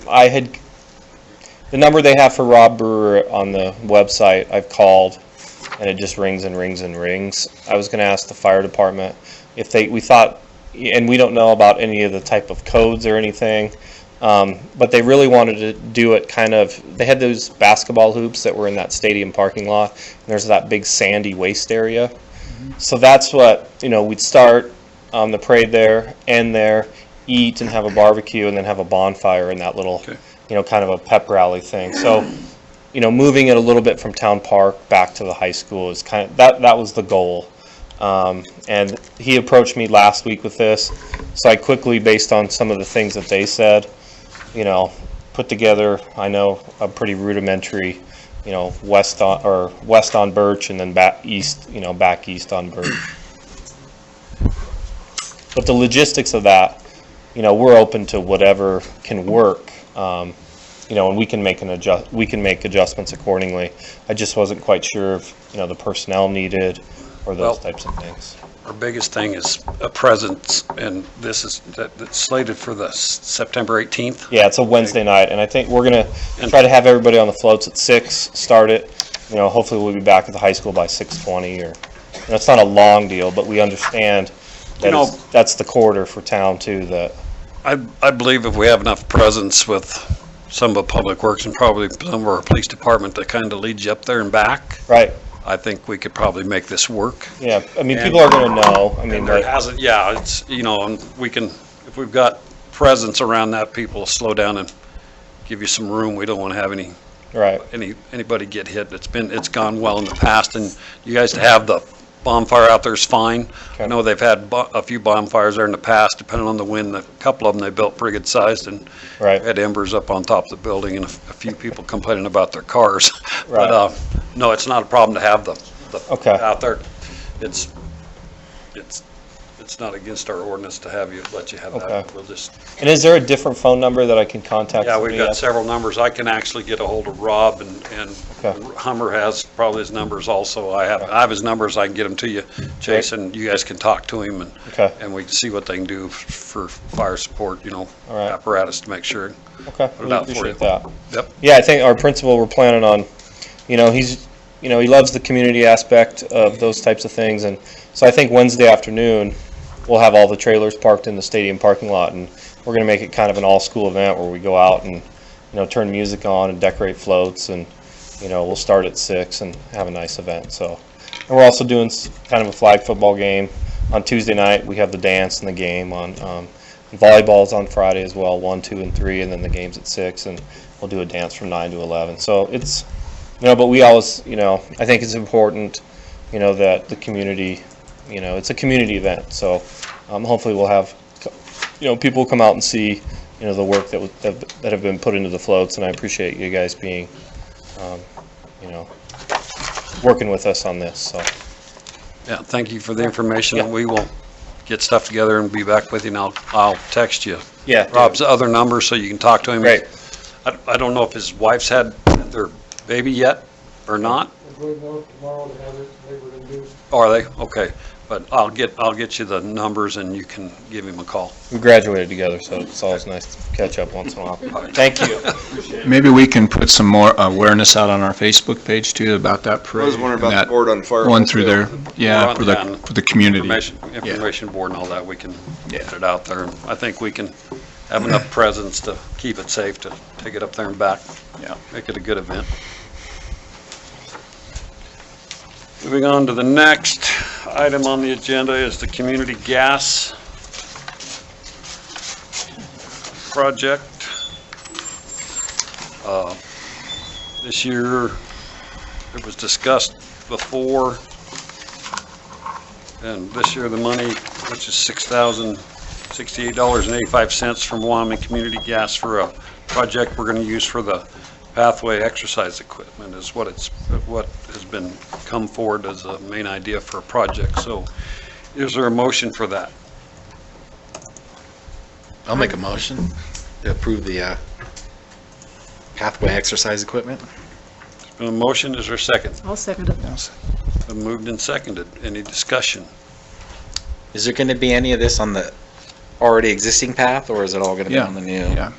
the number they have for Rob Brewer on the website, I've called, and it just rings and rings and rings. I was going to ask the fire department if we thought, and we don't know about any of the type of codes or anything, but they really wanted to do it they had those basketball hoops that were in that stadium parking lot, and there's that big sandy waste area. So that's what, we'd start the parade there, end there, eat and have a barbecue, and then have a bonfire in that little, kind of a pep rally thing. So, moving it a little bit from Town Park back to the high school is that was the goal. And he approached me last week with this, so I quickly, based on some of the things that they said, put together, I know, a pretty rudimentary, west on Birch, and then back east on Birch. But the logistics of that, we're open to whatever can work, and we can make adjustments accordingly. I just wasn't quite sure if the personnel needed or those types of things. Our biggest thing is a presence, and this is that's slated for the September 18th. Yeah, it's a Wednesday night, and I think we're gonna try to have everybody on the floats at 6. Start it. Hopefully we'll be back at the high school by 6:20. Or it's not a long deal, but we understand that that's the quarter for town too. That I believe if we have enough presence with some of the public works and probably some of our police department to kind of lead you up there and back. Right. I think we could probably make this work. Yeah, people are going to know. It's, and we can, if we've got presence around that, people will slow down and give you some room. We don't want to have anybody get hit. It's gone well in the past, and you guys to have the bonfire out there is fine. Okay. I know they've had a few bonfires there in the past, depending on the wind. A couple of them they built pretty good sized, and had embers up on top of the building, and a few people complaining about their cars. Right. But no, it's not a problem to have the out there. It's not against our ordinance to let you have that. We'll just. And is there a different phone number that I can contact? Yeah, we've got several numbers. I can actually get a hold of Rob, and Hummer has probably his numbers also. I have his numbers. I can get them to you, Jason. You guys can talk to him, and we can see what they can do for fire support. Apparatus to make sure. Okay, we appreciate that. Yep. Yeah, I think our principal, we're planning on, he loves the community aspect of those types of things, and so I think Wednesday afternoon we'll have all the trailers parked in the stadium parking lot, and we're going to make it kind of an all-school event where we go out and turn music on and decorate floats, and we'll start at 6 and have a nice event. So, and we're also doing kind of a flag football game on Tuesday night. We have the dance and the game on volleyball's on Friday as well, 1, 2, and 3, and then the game's at 6, and we'll do a dance from 9 to 11. So it's but we always I think it's important that the community. It's a community event, so hopefully we'll have, people come out and see, the work that have been put into the floats, and I appreciate you guys being, working with us on this. So. Yeah, thank you for the information, and we will get stuff together and be back with you, and I'll text you. Yeah. Rob's other number so you can talk to him. Great. I don't know if his wife's had their baby yet or not. We're going tomorrow to have it labor induced. Are they? Okay. But I'll get you the numbers and you can give him a call. We graduated together, so it's always nice to catch up once in a while. Thank you. Maybe we can put some more awareness out on our Facebook page too about that parade. I was wondering about the board on fire. One through there, for the community. Information board and all that, we can get it out there. I think we can have enough presence to keep it safe to take it up there and back. Yeah. Make it a good event. Moving on to the next item on the agenda is the community gas project. This year, it was discussed before, and this year the money, which is $6,068.85 from Wyoming Community Gas for a project we're going to use for the Pathway exercise equipment is what has been come forward as a main idea for a project. So is there a motion for that? I'll make a motion to approve the Pathway exercise equipment. There's been a motion. Is there a second? I'll second it. Been moved and seconded. Any discussion? Is there going to be any of this on the already existing path, or is it all going to be on the new? Yeah.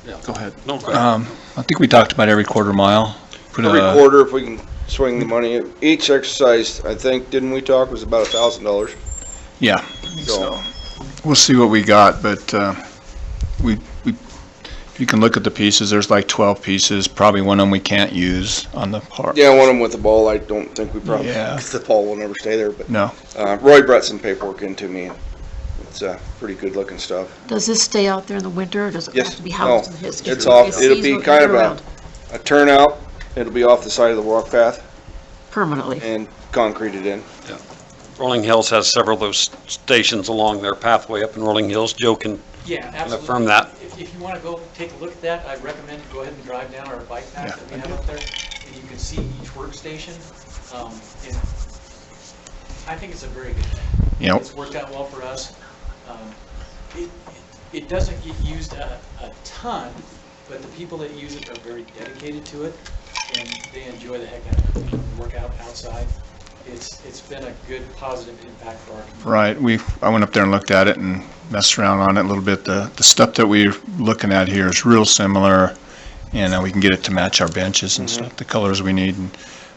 Go ahead. No, go ahead. I think we talked about every quarter mile. Put Every a, quarter, if we can swing the money. Each exercise, I think, didn't we talk, was about $1,000. yeah, So, we'll see what we got, but, if you can look at the pieces, there's like 12 pieces, probably one of them we can't use on the park. yeah, one of them with the ball, I don't think we probably, Yeah. 'cause the ball will never stay there, but, No, Roy brought some paperwork into me. It's, pretty good looking stuff. Does this stay out there in the winter, or does it Yes. have to be housed No. in his? It's off, it'll be seasonal kind of year-round, a turnout. It'll be off the side of the walk path Permanently. and concreted in. Rolling Hills has several of those stations along their pathway up in Rolling Hills. Joe can Yeah, absolutely. affirm that. If you want to go take a look at that, I recommend you go ahead and drive down our bike path that we have up there, and you can see each workstation. And I think it's a very good thing. Yep. It's worked out well for us. It doesn't get used a ton, but the people that use it are very dedicated to it, and they enjoy the heck out of it. They work out outside. It's been a good, positive impact for our community. right, I went up there and looked at it and messed around on it a little bit. The stuff that we're looking at here is real similar, and we can get it to match our benches and stuff, the colors we need, and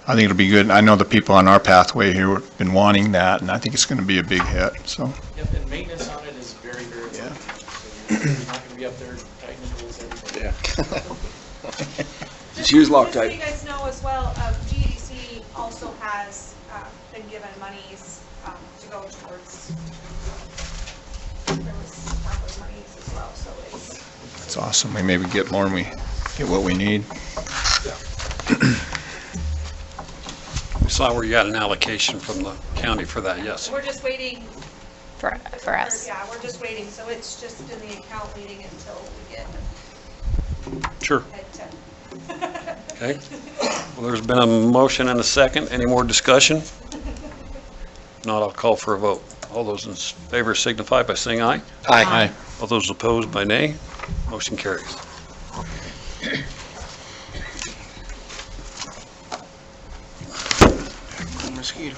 I think it'll be good. I know the people on our pathway here have been wanting that, and I think it's gonna be a big hit, so. Yep, and maintenance on it is very, very low. Yeah. So you're not going to be up there tightening the rules every day. Yeah. Just use Just so Loctite. you guys know as well, GEDC also has been given monies to go towards, there was ARPA monies as well, so it's. It's awesome. We maybe get more and we get what we need. We saw where you had an allocation from the county for that, yes. We're just waiting. For us. Yeah, we're just waiting, so it's just in the account waiting until we get Sure. head to. Okay. Well, there's been a motion and a second. Any more discussion? If not, I'll call for a vote. All those in favor signify by saying aye. Aye. All those opposed by nay. Motion carries. Mosquito.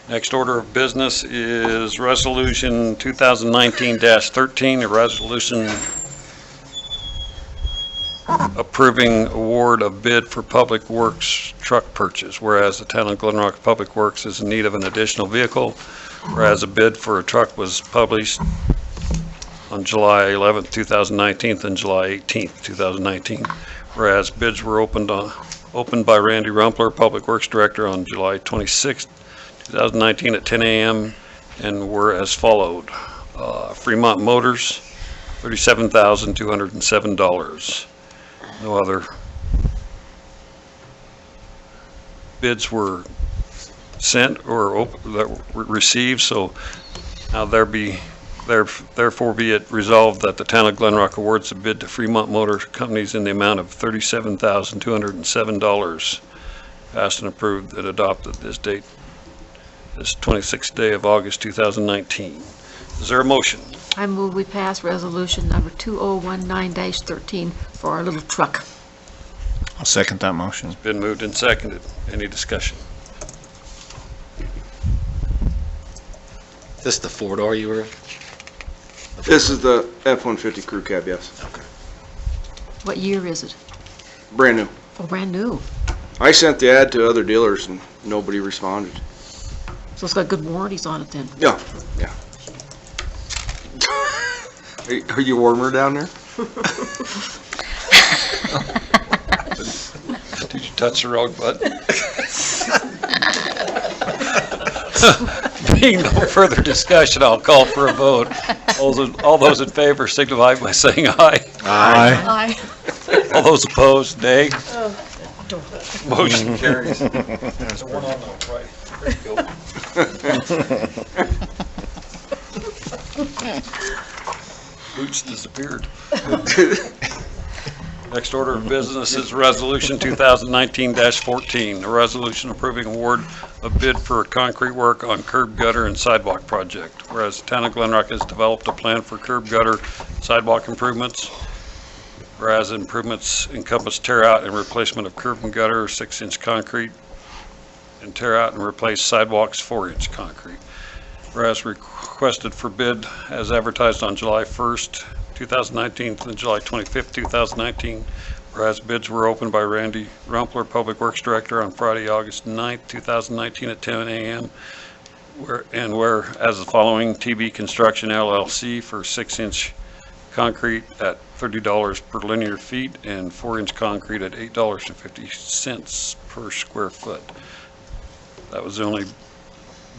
Next order of business is Resolution 2019-13, a resolution approving award of bid for Public Works truck purchase, whereas the town of Glen Rock Public Works is in need of an additional vehicle, whereas a bid for a truck was published on July 11th, 2019 and July 18th, 2019, whereas bids were opened by Randy Rumpler, Public Works Director, on July 26th, 2019 at 10 a.m. and were as followed. Fremont Motors, $37,207. No other bids were sent or that were received, so now therefore be it resolved that the town of Glen Rock awards a bid to Fremont Motor Companies in the amount of $37,207, passed and approved and adopted this date, this 26th day of August 2019. Is there a motion? I move we pass resolution number 2019-13 for our little truck. I'll second that motion. Been moved and seconded. Any discussion? This the four-door you were? This is the F-150 crew cab, yes. What year is it? Brand new. Oh, brand new. I sent the ad to other dealers and nobody responded. So it's got good warranties on it then. Yeah, yeah. Are you warmer down there? Did you touch the wrong button? Being no further discussion, I'll call for a vote. All those in favor signify by saying aye. Aye. All those opposed, nay. Motion carries. There's one on the right. There you go. Boots disappeared. Next order of business is Resolution 2019-14, a resolution approving award of bid for concrete work on curb gutter and sidewalk project. Whereas the town of Glen Rock has developed a plan for curb gutter sidewalk improvements, whereas improvements encompass tear out and replacement of curb and gutter 6-inch concrete and tear out and replace sidewalks 4-inch concrete. Whereas requested for bid as advertised on July 1st, 2019 to July 25th, 2019. Whereas bids were opened by Randy Rumpler, Public Works Director, on Friday, August 9th, 2019 at 10 a.m. Whereas the following: TB Construction LLC for 6-inch concrete at $30 per linear feet and 4-inch concrete at $8.50 per square foot. That was the only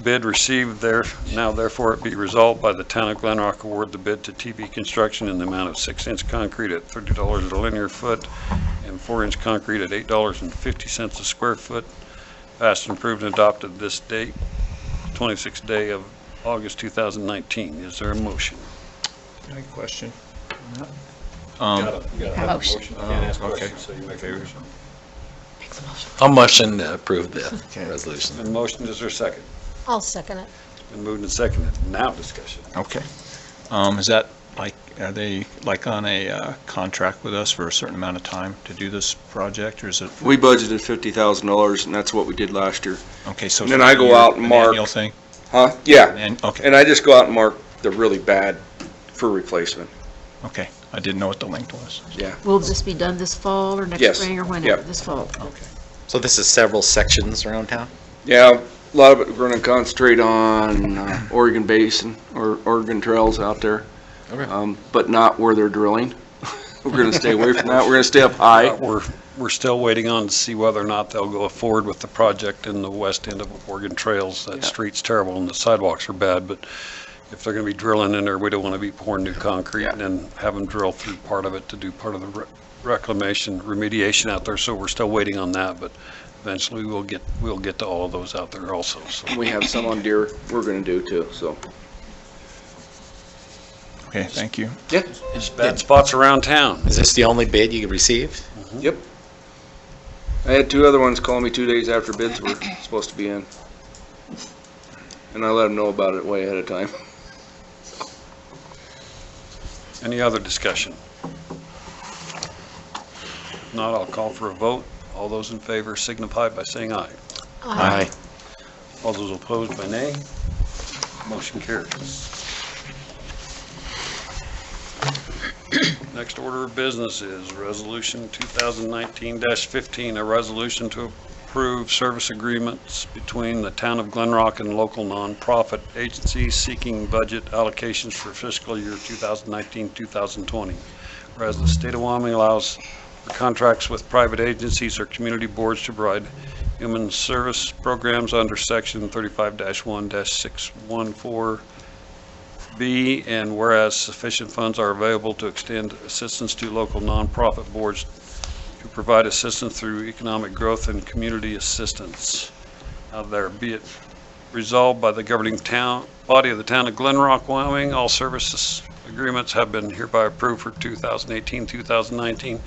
bid received there. Now therefore it be resolved by the Town of Glen Rock award the bid to TB Construction in the amount of 6-inch concrete at $30 a linear foot and 4-inch concrete at $8.50 a square foot. Passed and approved and adopted this date, 26th day of August 2019. Is there a motion? Any question? Motion. Can't ask okay. questions, so you make a motion. I'll motion to approve the resolution. Been motioned, is there a second? I'll second it. Been moved and seconded. Now discussion. Okay. Is that like, are they like on a contract with us for a certain amount of time to do this project, or is it? We budgeted $50,000 and that's what we did last year. Okay, so. And then I go out and mark. Annual thing? Huh? Yeah. And, okay, And I just go out and mark the really bad for replacement. okay. I didn't know what the length was. Yeah. Will this be done this fall or next Yes. spring or whenever? Yep. This fall? Okay. So this is several sections around town? Yeah, a lot of it we're gonna concentrate on Oregon Basin or Oregon Trails out there. Okay. But not where they're drilling. We're gonna stay away from that. We're gonna stay up high. We're still waiting on to see whether or not they'll go forward with the project in the west end of Oregon Trails. That Yeah. street's terrible and the sidewalks are bad, but if they're gonna be drilling in there, we don't wanna be pouring new concrete and then have them drill through part of it to do part of the reclamation, remediation out there. So we're still waiting on that, but eventually we'll get to all of those out there also, so. We have some on Deer we're gonna do too, so. Okay, thank you. Yeah. There's bad spots around town. Is this the only bid you received? Yep. I had 2 other ones call me 2 days after bids were supposed to be in. And I let them know about it way ahead of time. Any other discussion? If not, I'll call for a vote. All those in favor signify by saying aye. Aye. All those opposed by nay. Motion carries. Next order of business is Resolution 2019-15, a resolution to approve service agreements between the Town of Glen Rock and local nonprofit agencies seeking budget allocations for fiscal year 2019-2020. Whereas the state of Wyoming allows for contracts with private agencies or community boards to provide human service programs under Section 35-1-614B, and whereas sufficient funds are available to extend assistance to local nonprofit boards to provide assistance through economic growth and community assistance. Now there be it resolved by the governing body of the Town of Glen Rock, Wyoming, all services agreements have been hereby approved for 2018-2019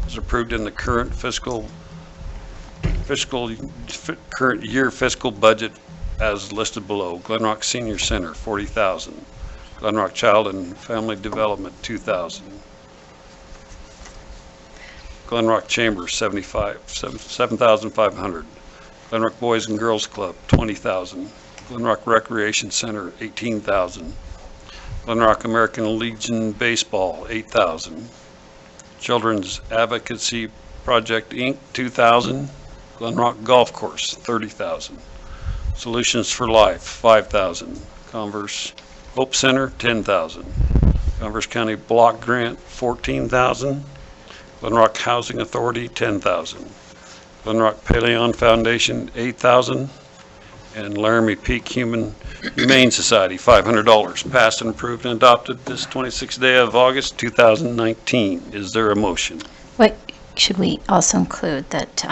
as approved in the current current year fiscal budget as listed below. Glen Rock Senior Center, $40,000. Glen Rock Child and Family Development, $2,000. Glen Rock Chamber, $7,500. Glen Rock Boys and Girls Club, $20,000. Glen Rock Recreation Center, $18,000. Glen Rock American Legion Baseball, $8,000. Children's Advocacy Project, Inc., $2,000. Glen Rock Golf Course, $30,000. Solutions for Life, $5,000. Converse Hope Center, $10,000. Converse County Block Grant, $14,000. Glen Rock Housing Authority, $10,000. Glen Rock Paleon Foundation, $8,000. And Laramie Peak Humane Society, $500. Passed and approved and adopted this 26th day of August 2019. Is there a motion? What, should we also include that,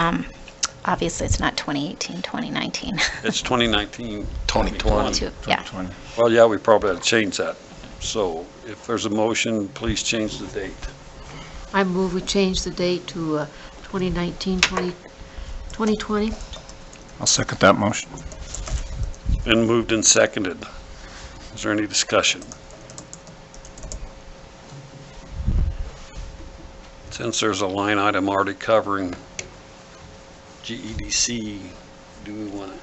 obviously it's not 2018, 2019. It's 2019. 2020. Yeah. 20. Well, yeah, we probably had to change that. So if there's a motion, please change the date. I move we change the date to 2020. I'll second that motion. Been moved and seconded. Is there any discussion? Since there's a line item already covering GEDC, do we want to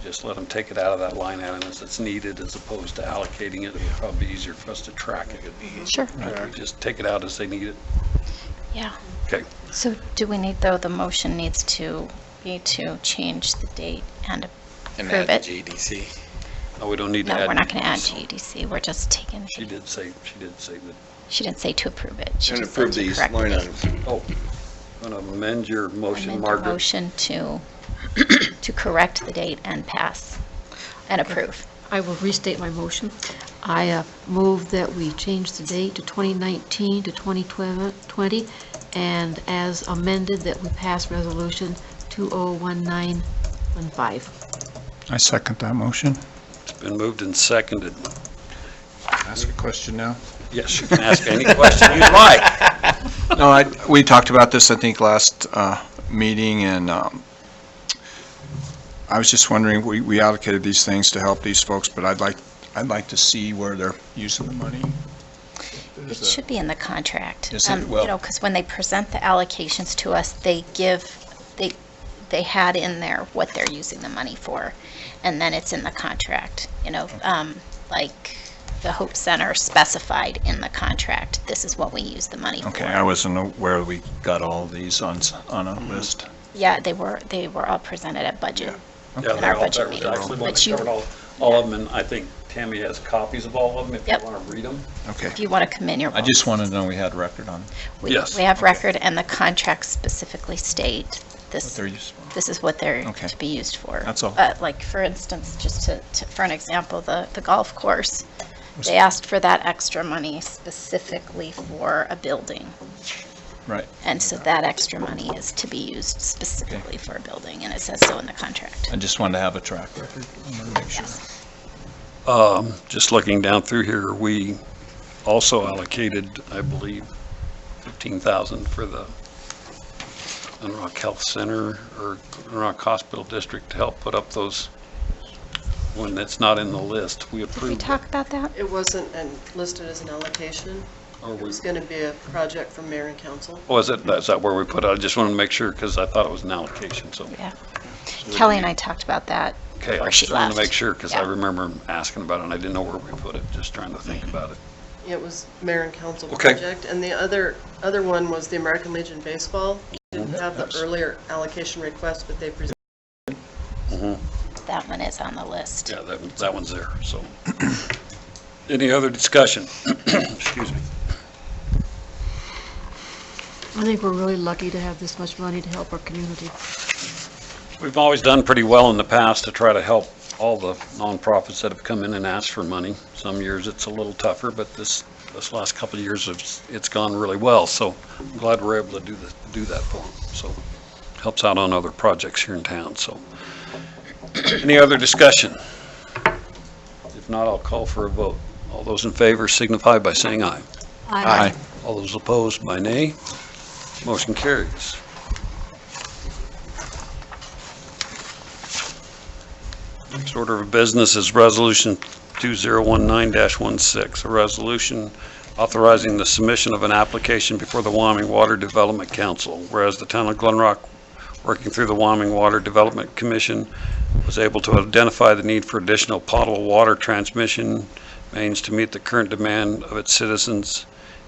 just let them take it out of that line item as it's needed, as opposed to allocating it. It would probably be easier for us to track it. Sure. We just take it out as they need it. Yeah. Okay. So do we need, though, the motion needs to be to change the date and And approve add it? GDC. No, we don't need to No, add. we're not going to add these. GEDC. We're just taking, She did say that. she didn't say to approve it. She And just said approve to these correct the line date. items. Oh, going to amend your motion, Amend the Margaret. motion to correct the date and pass and approve. I will restate my motion. I move that we change the date to 2019 to 2020, and as amended, that we pass resolution 201915. I second that motion. It's been moved and seconded. Ask a question now. Yes, you can ask any question you'd like. No, we talked about this, I think, last meeting, and I was just wondering, we allocated these things to help these folks, but I'd like to see where they're using the money. It should be in the contract. Is it? Well- You know, because when they present the allocations to us, they had in there what they're using the money for, and then it's in the contract, you know, like the Hope Center specified in the contract, this is what we use the money for. Okay, I wasn't aware we got all these on a list. Yeah, they were all presented at budget. Yeah, In they're our all, budget that was meeting. actually when But we you- covered all of them, and I think Tammy has copies of all of them if you Yep. want to read them. Okay. If you want to come in your. I just wanted to know we had record on We Yes. we have record, and the contracts specifically state what this. they're used for. This is what they're Okay. to be used for. That's all. Like, for instance, just for an example, the golf course, they asked for that extra money specifically for a building. Right. And so that extra money is to be used specifically for a building, and it says so in the contract. I just wanted to have a track record. I wanted to make sure. Just looking down through here, we also allocated, I believe, 15,000 for the Glen Rock Health Center or Glen Rock Hospital District to help put up those, when it's not in the list. We Did we approved. talk about that? It wasn't listed as an allocation. Or It we, was going to be a project from mayor and council. is that where we put it? I just wanted to make sure because I thought it was an allocation, so. Yeah. Kelly and I talked about that Okay, I before she just wanted left. to make sure because I Yeah. remember asking about it and I didn't know where we put it, just trying to think about it. It was mayor and council Okay. project. And the other one was the American Legion Baseball. Didn't have the earlier allocation request, but they presented. That one is on the list. Yeah, that one's there, so. Any other discussion? Excuse me. I think we're really lucky to have this much money to help our community. We've always done pretty well in the past to try to help all the nonprofits that have come in and asked for money. Some years it's a little tougher, but this last couple of years it's gone really well. So I'm glad we're able to do that for them. So helps out on other projects here in town. So any other discussion? If not, I'll call for a vote. All those in favor signify by saying aye. Aye. All those opposed by nay. Motion carries. Next order of business is Resolution 2019-16, a resolution authorizing the submission of an application before the Wyoming Water Development Council, whereas the town of Glen Rock, working through the Wyoming Water Development Commission, was able to identify the need for additional potable water transmission mains to meet the current demand of its citizens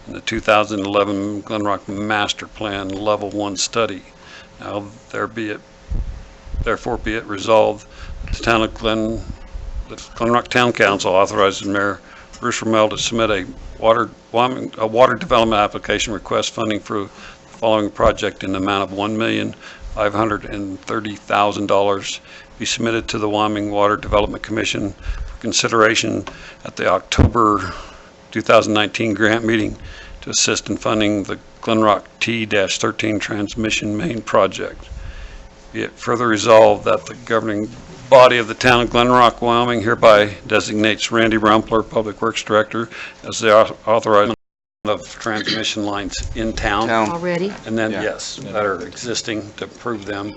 in the 2011 Glen Rock Master Plan Level 1 study. Now, therefore be it resolved, the Glen Rock Town Council authorizes Mayor Bruce Rommel to submit a water development application request funding for the following project in the amount of $1,530,000 be submitted to the Wyoming Water Development Commission for consideration at the October 2019 grant meeting to assist in funding the Glen Rock T-13 transmission main project. Be it further resolved that the governing body of the town of Glen Rock, Wyoming hereby designates Randy Rumpler, Public Works Director, as the authorized of transmission lines in town. Already? And then, Yeah. yes, that are existing to approve them.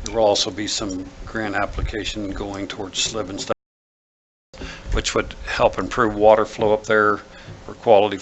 There will also be some grant application going towards SLIB and stuff, which would help improve water flow up there for quality